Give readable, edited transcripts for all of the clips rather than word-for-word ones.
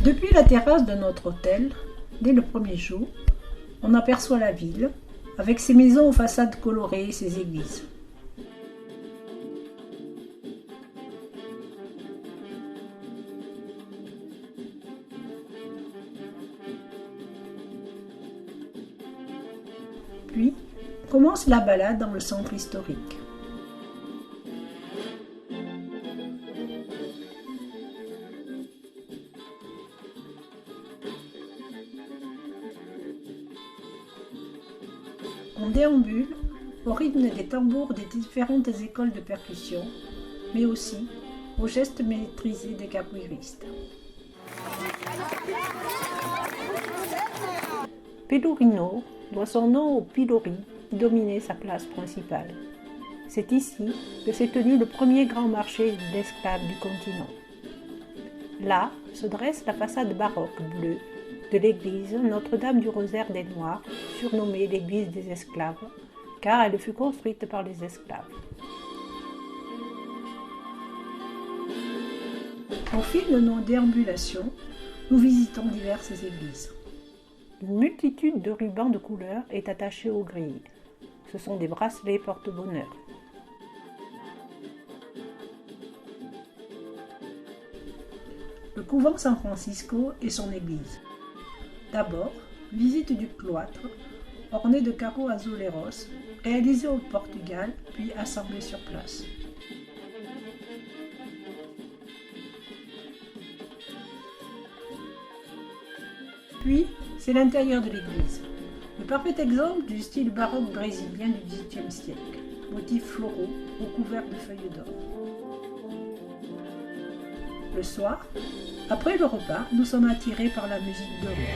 Depuis la terrasse de notre hôtel, dès le premier jour, on aperçoit la ville, avec ses maisons aux façades colorées et ses églises. Puis, commence la balade dans le centre historique. On déambule au rythme des tambours des différentes écoles de percussion, mais aussi aux gestes maîtrisés des capoeiristes. Pelourinho doit son nom au pilori qui dominait sa place principale. C'est ici que s'est tenu le premier grand marché d'esclaves du continent. Là se dresse la façade baroque bleue de l'église Notre-Dame du Rosaire des Noirs, surnommée l'église des esclaves, car elle fut construite par les esclaves. Au fil de nos déambulations, nous visitons diverses églises. Une multitude de rubans de couleurs est attachée aux grilles. Ce sont des bracelets porte-bonheur. Le couvent San Francisco et son église. D'abord, visite du cloître, orné de carreaux azuleros, réalisé au Portugal, puis assemblé sur place. Puis, c'est l'intérieur de l'église. Le parfait exemple du style baroque brésilien du XVIIIe siècle. Motifs floraux recouverts de feuilles d'or. Le soir, après le repas, nous sommes attirés par la musique de rue.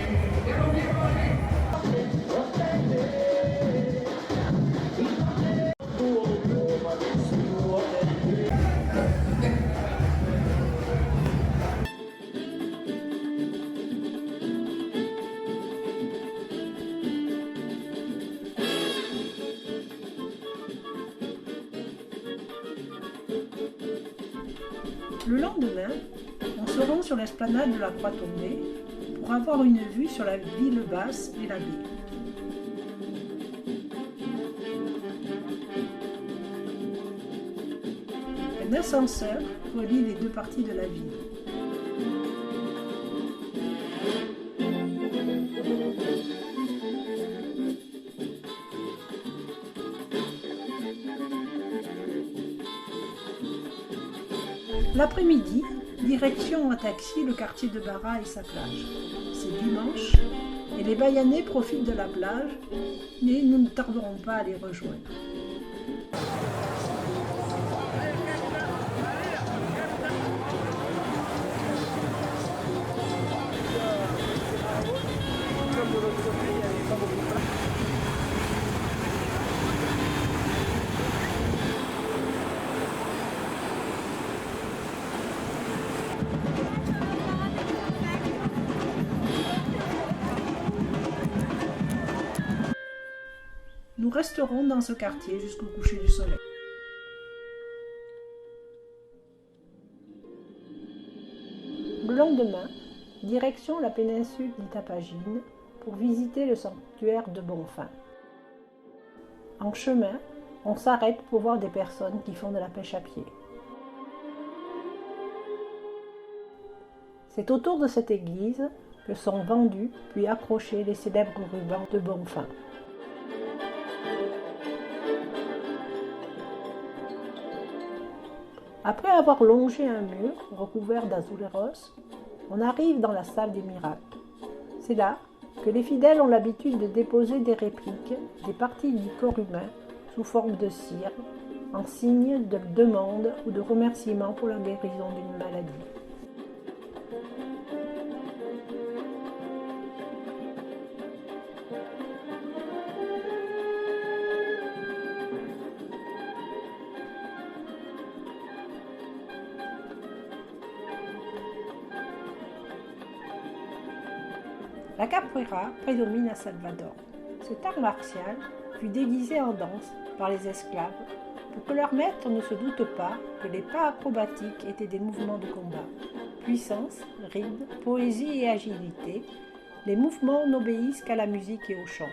Le lendemain, on se rend sur l'esplanade de la Croix-Tombée pour avoir une vue sur la ville basse et la baie. Un ascenseur relie les deux parties de la ville. L'après-midi, direction en taxi le quartier de Barra et sa plage. C'est dimanche et les Baïanais profitent de la plage, mais nous ne tarderons pas à les rejoindre. Nous resterons dans ce quartier jusqu'au coucher du soleil. Le lendemain, direction la péninsule d'Itapagine pour visiter le sanctuaire de Bonfim. En chemin, on s'arrête pour voir des personnes qui font de la pêche à pied. C'est autour de cette église que sont vendus puis accrochés les célèbres rubans de Bonfim. Après avoir longé un mur recouvert d'azuleros, on arrive dans la salle des miracles. C'est là que les fidèles ont l'habitude de déposer des répliques, des parties du corps humain sous forme de cire, en signe de demande ou de remerciement pour la guérison d'une maladie. La capoeira prédomine à Salvador. Cet art martial fut déguisé en danse par les esclaves pour que leur maître ne se doute pas que les pas acrobatiques étaient des mouvements de combat. Puissance, rythme, poésie et agilité, les mouvements n'obéissent qu'à la musique et au chant.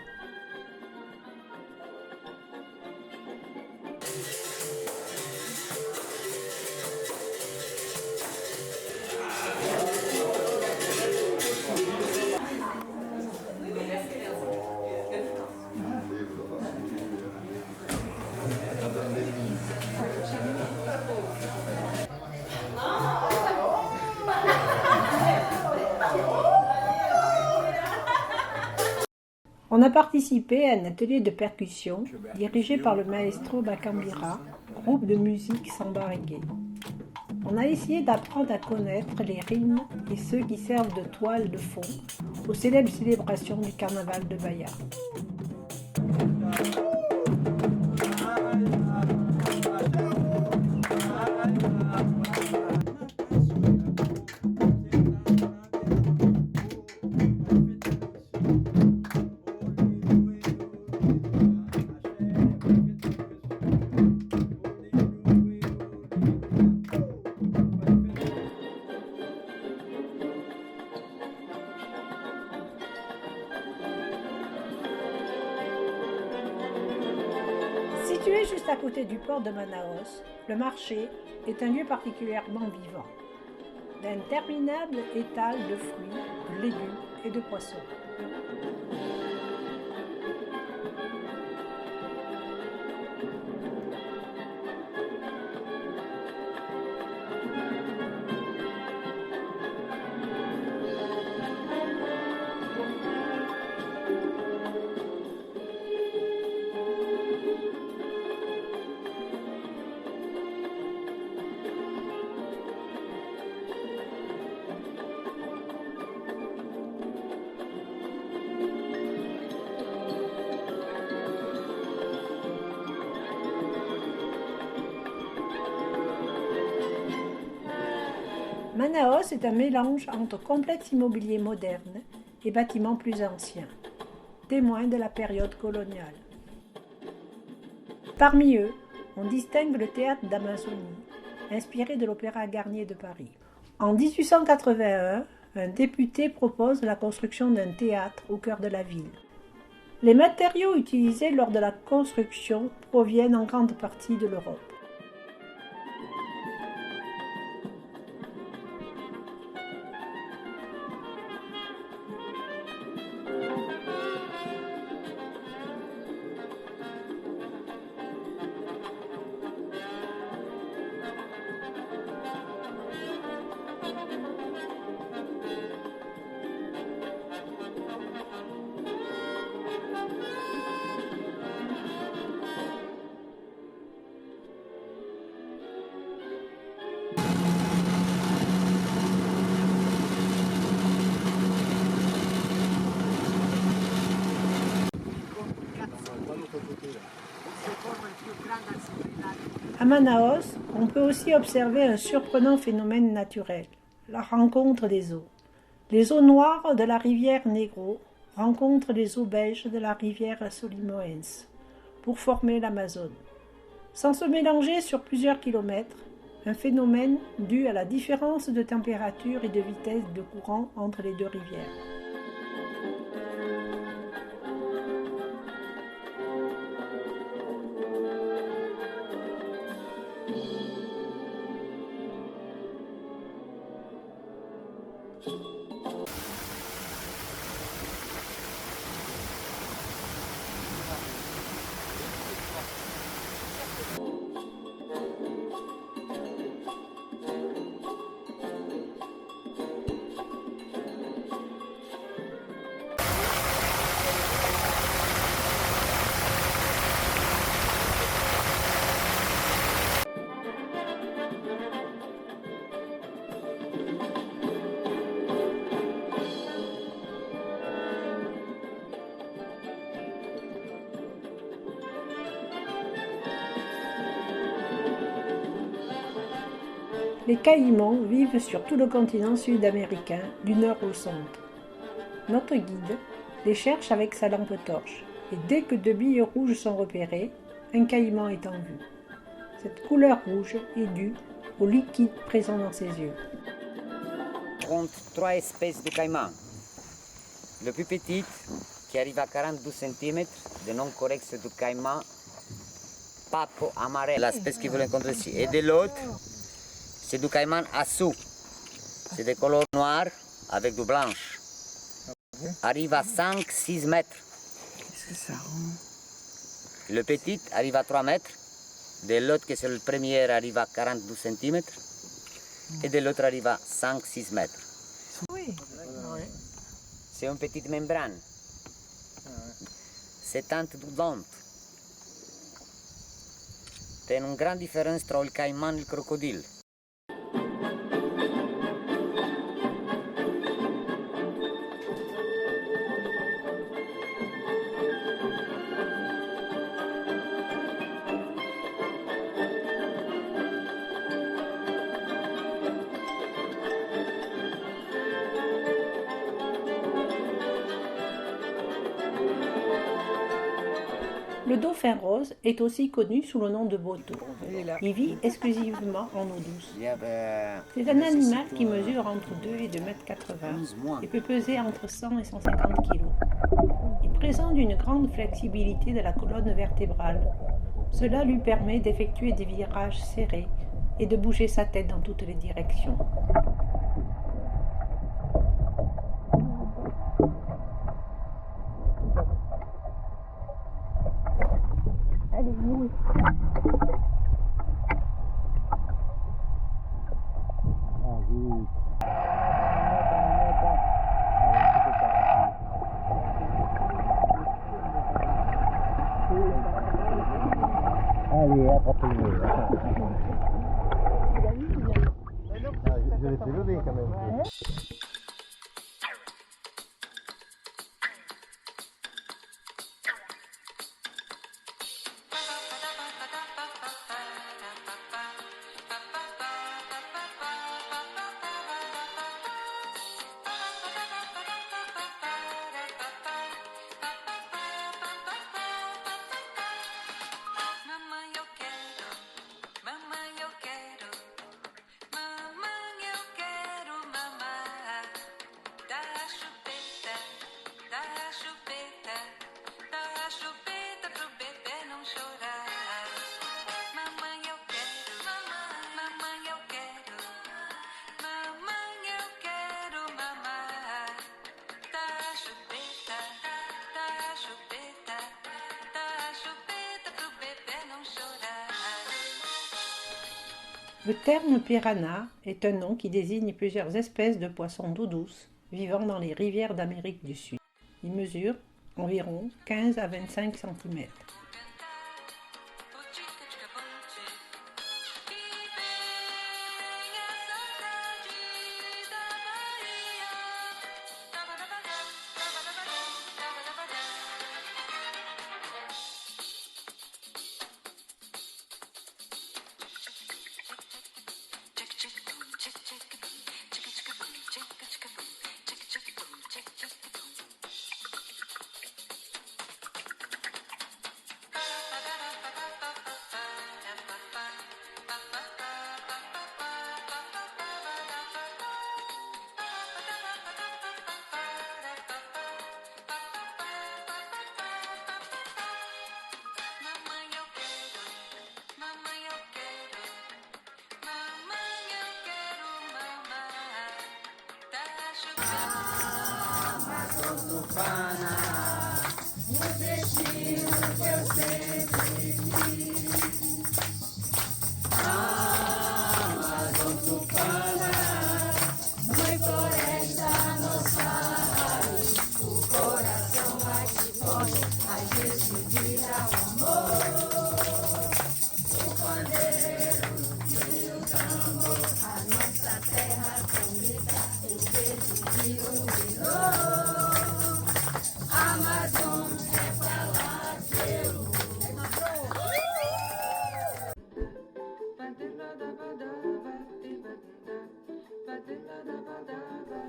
On a participé à un atelier de percussion dirigé par le maestro Bacambira, groupe de musique samba reggae. On a essayé d'apprendre à connaître les rythmes et ceux qui servent de toile de fond aux célèbres célébrations du carnaval de Bahia. Situé juste à côté du port de Manaus, le marché est un lieu particulièrement vivant, d'interminables étals de fruits, de légumes et de poissons. Manaus est un mélange entre complexe immobilier moderne et bâtiments plus anciens, témoins de la période coloniale. Parmi eux, on distingue le théâtre d'Amazonie, inspiré de l'Opéra Garnier de Paris. En 1881, un député propose la construction d'un théâtre au cœur de la ville. Les matériaux utilisés lors de la construction proviennent en grande partie de l'Europe. À Manaus, on peut aussi observer un surprenant phénomène naturel, la rencontre des eaux. Les eaux noires de la rivière Negro rencontrent les eaux beiges de la rivière Solimões pour former l'Amazone. Sans se mélanger sur plusieurs kilomètres, un phénomène dû à la différence de température et de vitesse de courant entre les deux rivières. Les Caïmans vivent sur tout le continent sud-américain, du nord au centre. Notre guide les cherche avec sa lampe torche, et dès que deux billes rouges sont repérées, un caïman est en vue. Cette couleur rouge est due au liquide présent dans ses yeux. compte 3 espèces de caïmans. Le plus petit, qui arrive à 42 cm, le nom correct c'est du caïman papo amarelo, l'espèce que vous rencontrez ici. Et de l'autre, c'est du caïman assou. C'est des couleurs noires avec du blanche. Arrive à 5-6 mètres. Qu'est-ce que ça rend? Le petit arrive à 3 mètres. De l'autre, qui c'est le premier, arrive à 42 cm. Et de l'autre, arrive à 5-6 mètres. Oui. C'est une petite membrane. C'est teinte d'odonte. C'est une grande différence entre le caïman et le crocodile. Le dauphin rose est aussi connu sous le nom de vautour. Il vit exclusivement en eau douce. C'est un animal qui mesure entre 2 et 2,80 m et peut peser entre 100 et 150 kg. Il présente une grande flexibilité de la colonne vertébrale. Cela lui permet d'effectuer des virages serrés et de bouger sa tête dans toutes les directions. Allez, oui. Allez, attrapez-le. Je l'ai fait lever quand même. Le terme piranha est un nom qui désigne plusieurs espèces de poissons d'eau douce vivant dans les rivières d'Amérique du Sud. Il mesure environ 15 à 25 cm.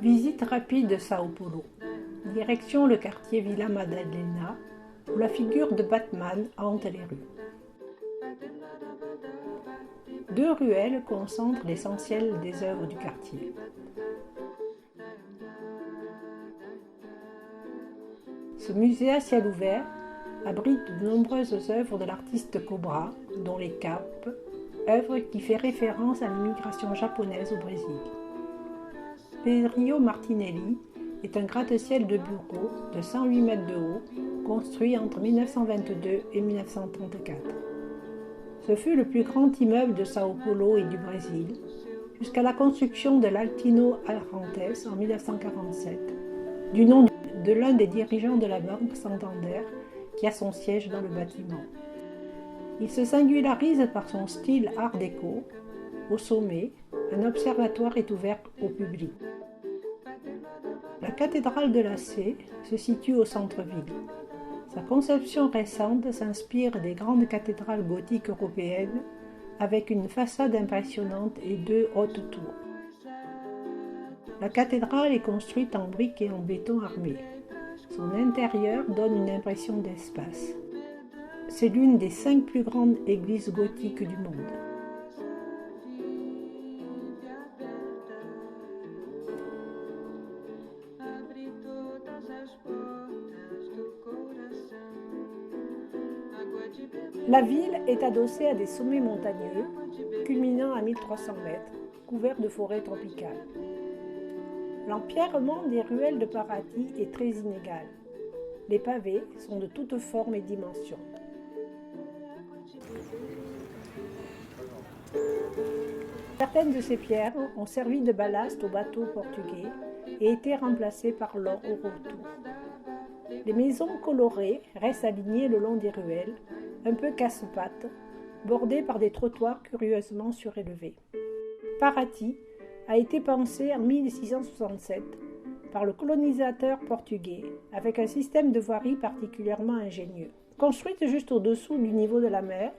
Visite rapide de Sao Paulo. Direction le quartier Villa Madalena, où la figure de Batman hante les rues. 2 ruelles concentrent l'essentiel des œuvres du quartier. Ce musée à ciel ouvert abrite de nombreuses œuvres de l'artiste Cobra, dont les capes, œuvre qui fait référence à l'immigration japonaise au Brésil. Pedro Martinelli est un gratte-ciel de bureaux de 108 mètres de haut, construit entre 1922 et 1934. Ce fut le plus grand immeuble de Sao Paulo et du Brésil, jusqu'à la construction de l'Altino Arantes en 1947, du nom de l'un des dirigeants de la Banque Santander, qui a son siège dans le bâtiment. Il se singularise par son style art déco. Au sommet, un observatoire est ouvert au public. La cathédrale de la Sé se situe au centre-ville. Sa conception récente s'inspire des grandes cathédrales gothiques européennes, avec une façade impressionnante et 2 hautes tours. La cathédrale est construite en briques et en béton armé. Son intérieur donne une impression d'espace. C'est l'une des 5 plus grandes églises gothiques du monde. La ville est adossée à des sommets montagneux, culminant à 1300 mètres, couverts de forêts tropicales. L'empierrement des ruelles de Paraty est très inégal. Les pavés sont de toutes formes et dimensions. Certaines de ces pierres ont servi de ballast aux bateaux portugais et été remplacées par l'or au retour. Les maisons colorées restent alignées le long des ruelles, un peu casse-pattes, bordées par des trottoirs curieusement surélevés. Paraty a été pensée en 1667 par le colonisateur portugais avec un système de voirie particulièrement ingénieux. Construite juste au-dessous du niveau de la mer,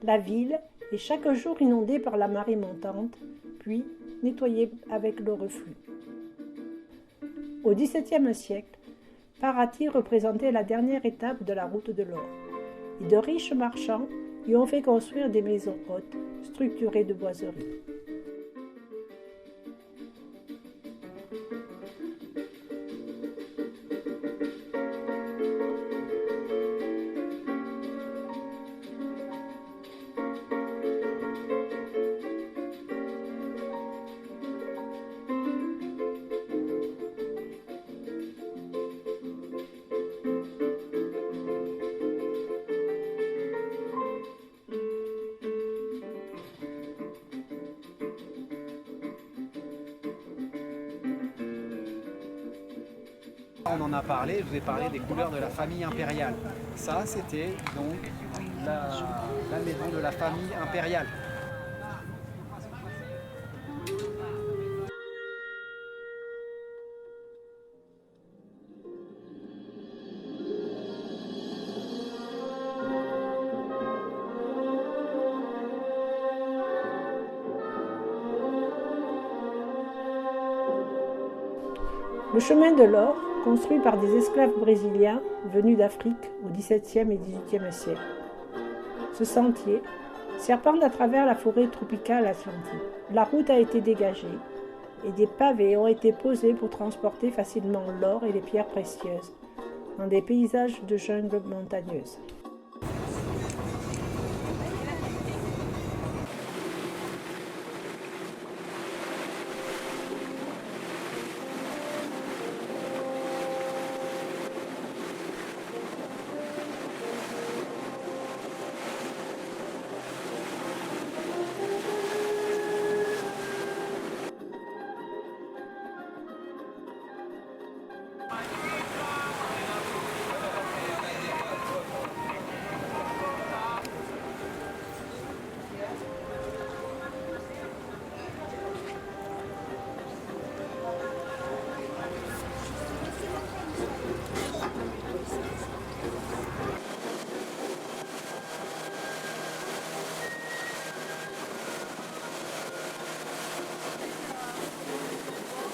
la ville est chaque jour inondée par la marée montante, puis nettoyée avec le reflux. Au XVIIe siècle, Paraty représentait la dernière étape de la route de l'or, et de riches marchands y ont fait construire des maisons hautes, structurées de boiseries. On en a parlé, je vous ai parlé des couleurs de la famille impériale. Ça, c'était donc la maison de la famille impériale. Le chemin de l'or, construit par des esclaves brésiliens venus d'Afrique au XVIIe et XVIIIe siècle. Ce sentier serpente à travers la forêt tropicale atlantique. La route a été dégagée et des pavés ont été posés pour transporter facilement l'or et les pierres précieuses dans des paysages de jungle montagneuse.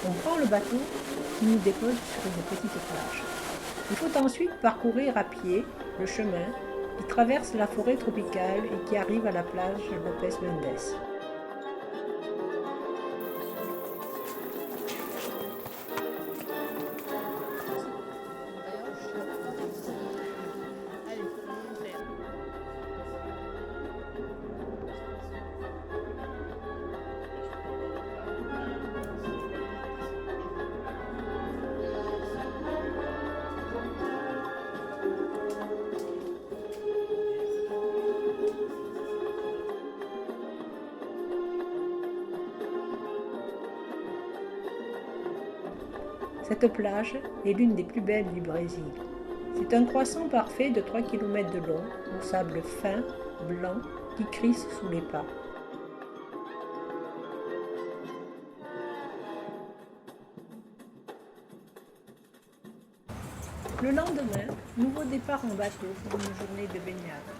On prend le bateau qui nous dépose sur une petite plage. Il faut ensuite parcourir à pied le chemin qui traverse la forêt tropicale et qui arrive à la plage Lopes Mendes. Cette plage est l'une des plus belles du Brésil. C'est un croissant parfait de 3 km de long, au sable fin, blanc, qui crisse sous les pas. Le lendemain, nouveau départ en bateau pour une journée de baignade.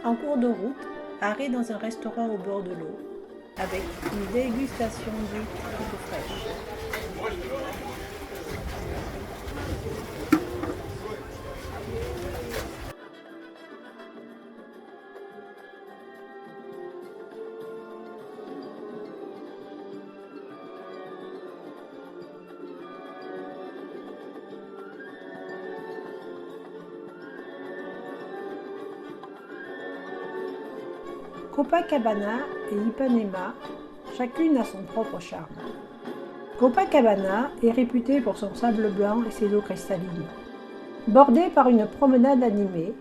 En cours de route, arrêt dans un restaurant au bord de l'eau, avec une dégustation d'huîtres toutes fraîches. Copacabana et Ipanema, chacune a son propre charme. Copacabana est réputée pour son sable blanc et ses eaux cristallines. Bordée par une promenade animée,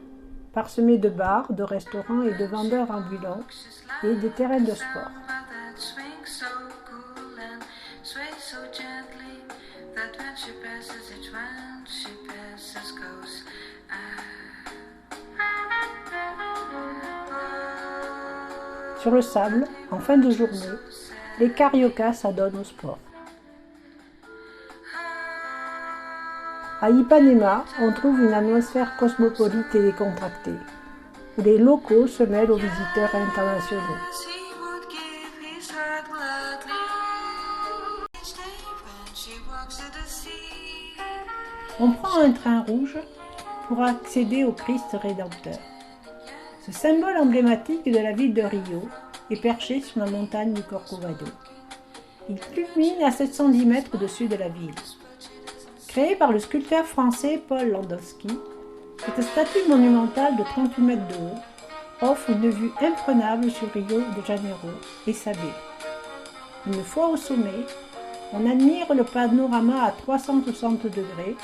parsemée de bars, de restaurants et de vendeurs ambulants et des terrains de sport. Sur le sable, en fin de journée, les cariocas s'adonnent au sport. À Ipanema, on trouve une atmosphère cosmopolite et décontractée, où les locaux se mêlent aux visiteurs internationaux. On prend un train rouge pour accéder au Christ Rédempteur. Ce symbole emblématique de la ville de Rio est perché sur la montagne du Corcovado. Il culmine à 710 mètres au-dessus de la ville. Créée par le sculpteur français Paul Landowski, cette statue monumentale de 38 mètres de haut offre une vue imprenable sur Rio de Janeiro et sa baie. Une fois au sommet, on admire le panorama à 360 degrés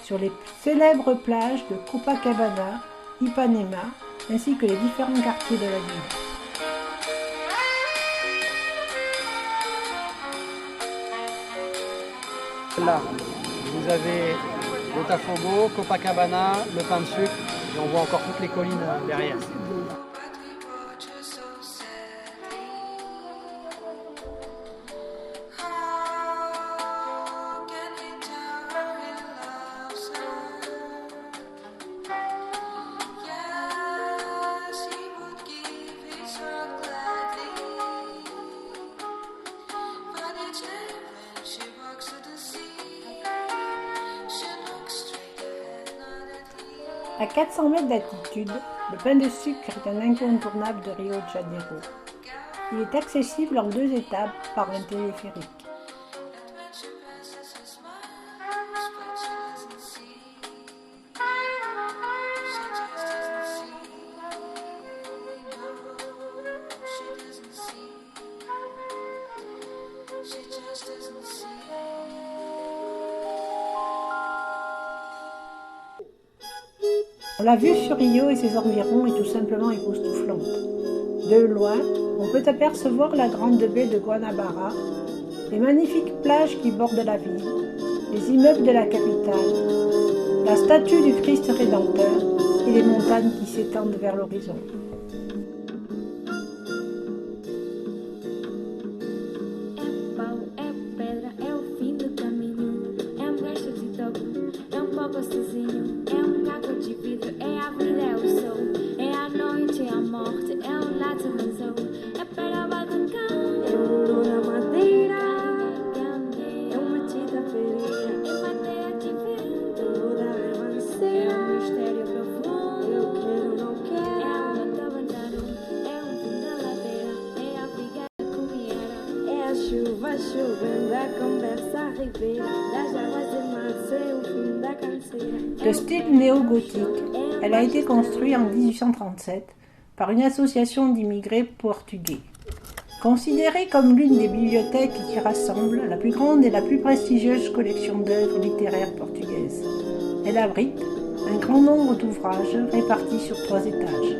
sur les célèbres plages de Copacabana, Ipanema, ainsi que les différents quartiers de la ville. Là, vous avez Botafogo, Copacabana, le pain de sucre, et on voit encore toutes les collines derrière. À 400 mètres d'altitude, le pain de sucre est un incontournable de Rio de Janeiro. Il est accessible en 2 étapes par un téléphérique. La vue sur Rio et ses environs est tout simplement époustouflante. De loin, on peut apercevoir la grande baie de Guanabara, les magnifiques plages qui bordent la ville, les immeubles de la capitale, la statue du Christ Rédempteur et les montagnes qui s'étendent vers l'horizon. De style néo-gothique, elle a été construite en 1837 par une association d'immigrés portugais. Considérée comme l'une des bibliothèques qui rassemble la plus grande et la plus prestigieuse collection d'œuvres littéraires portugaises, elle abrite un grand nombre d'ouvrages répartis sur 3 étages.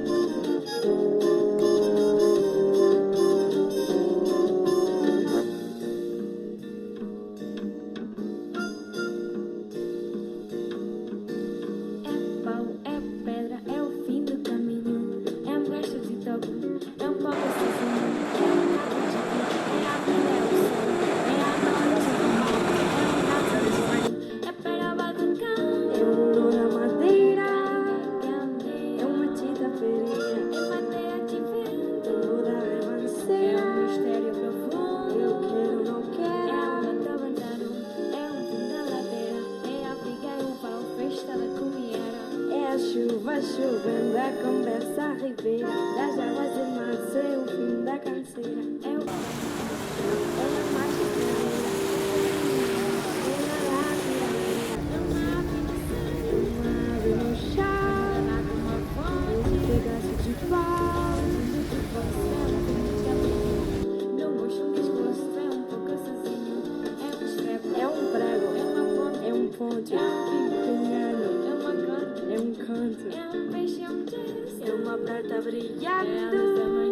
Chovendo, a conversa ribeira, das águas e mar, ser o fim da canseira. É o mais uma ave no chão, um pedaço de pau, não gosto um pescoço, é um pouco sozinho, é um estrepo, é um prego, é uma ponte, é um ponte, é um pinhano, é uma canta, é um canto. É uma prata brilhando,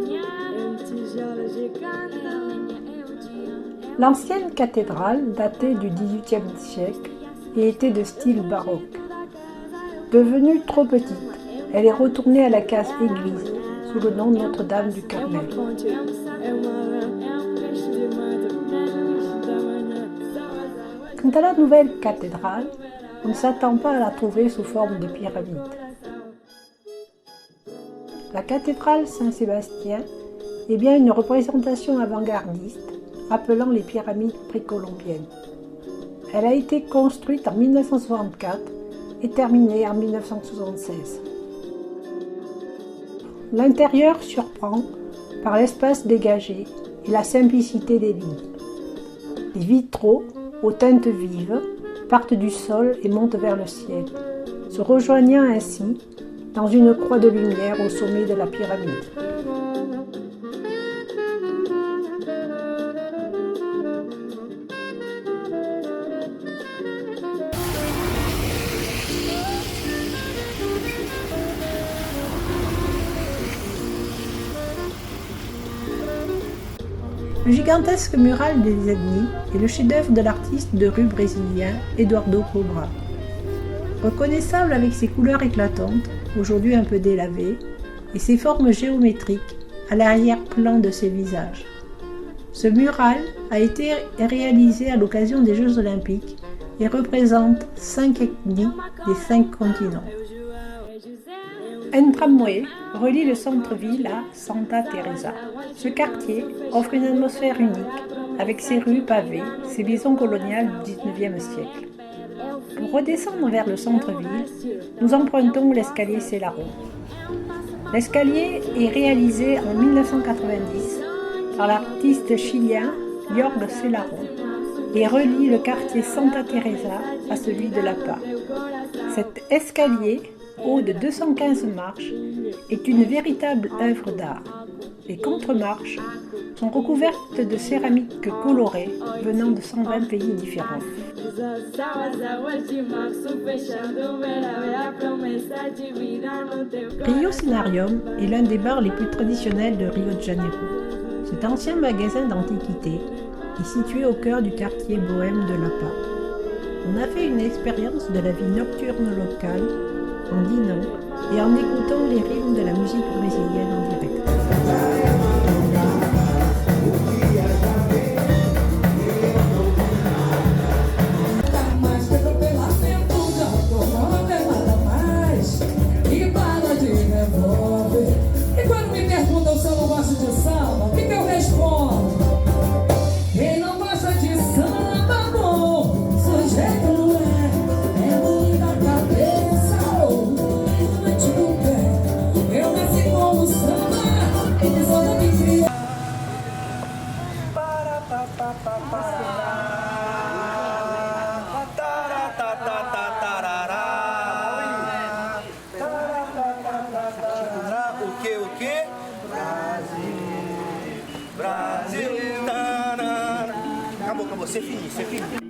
é um tijolo gigante. L'ancienne cathédrale datait du XVIIIe siècle et était de style baroque. Devenue trop petite, elle est retournée à la case église sous le nom de Notre-Dame du Carmel. Quant à la nouvelle cathédrale, on ne s'attend pas à la trouver sous forme de pyramide. La cathédrale Saint-Sébastien est bien une représentation avant-gardiste rappelant les pyramides précolombiennes. Elle a été construite en 1964 et terminée en 1976. L'intérieur surprend par l'espace dégagé et la simplicité des lignes. Les vitraux, aux teintes vives, partent du sol et montent vers le ciel, se rejoignant ainsi dans une croix de lumière au sommet de la pyramide. Le gigantesque mural des Ennemis est le chef-d'œuvre de l'artiste de rue brésilien Eduardo Cobra. Reconnaissable avec ses couleurs éclatantes, aujourd'hui un peu délavées, et ses formes géométriques à l'arrière-plan de ses visages. Ce mural a été réalisé à l'occasion des Jeux Olympiques et représente 5 ethnies des 5 continents. Un tramway relie le centre-ville à Santa Teresa. Ce quartier offre une atmosphère unique avec ses rues pavées, ses maisons coloniales du XIXe siècle. Pour redescendre vers le centre-ville, nous empruntons l'escalier Célaro. L'escalier est réalisé en 1990 par l'artiste chilien Jorge Célaro et relie le quartier Santa Teresa à celui de La Paz. Cet escalier, haut de 215 marches, est une véritable œuvre d'art. Les contre-marches sont recouvertes de céramique colorée venant de 120 pays différents. Rio Cenarium est l'un des bars les plus traditionnels de Rio de Janeiro. Cet ancien magasin d'antiquités est situé au cœur du quartier bohème de La Paz. On a fait une expérience de la vie nocturne locale en dînant et en écoutant les rythmes de la musique brésilienne en direct. Acabou, c'est fini, c'est fini.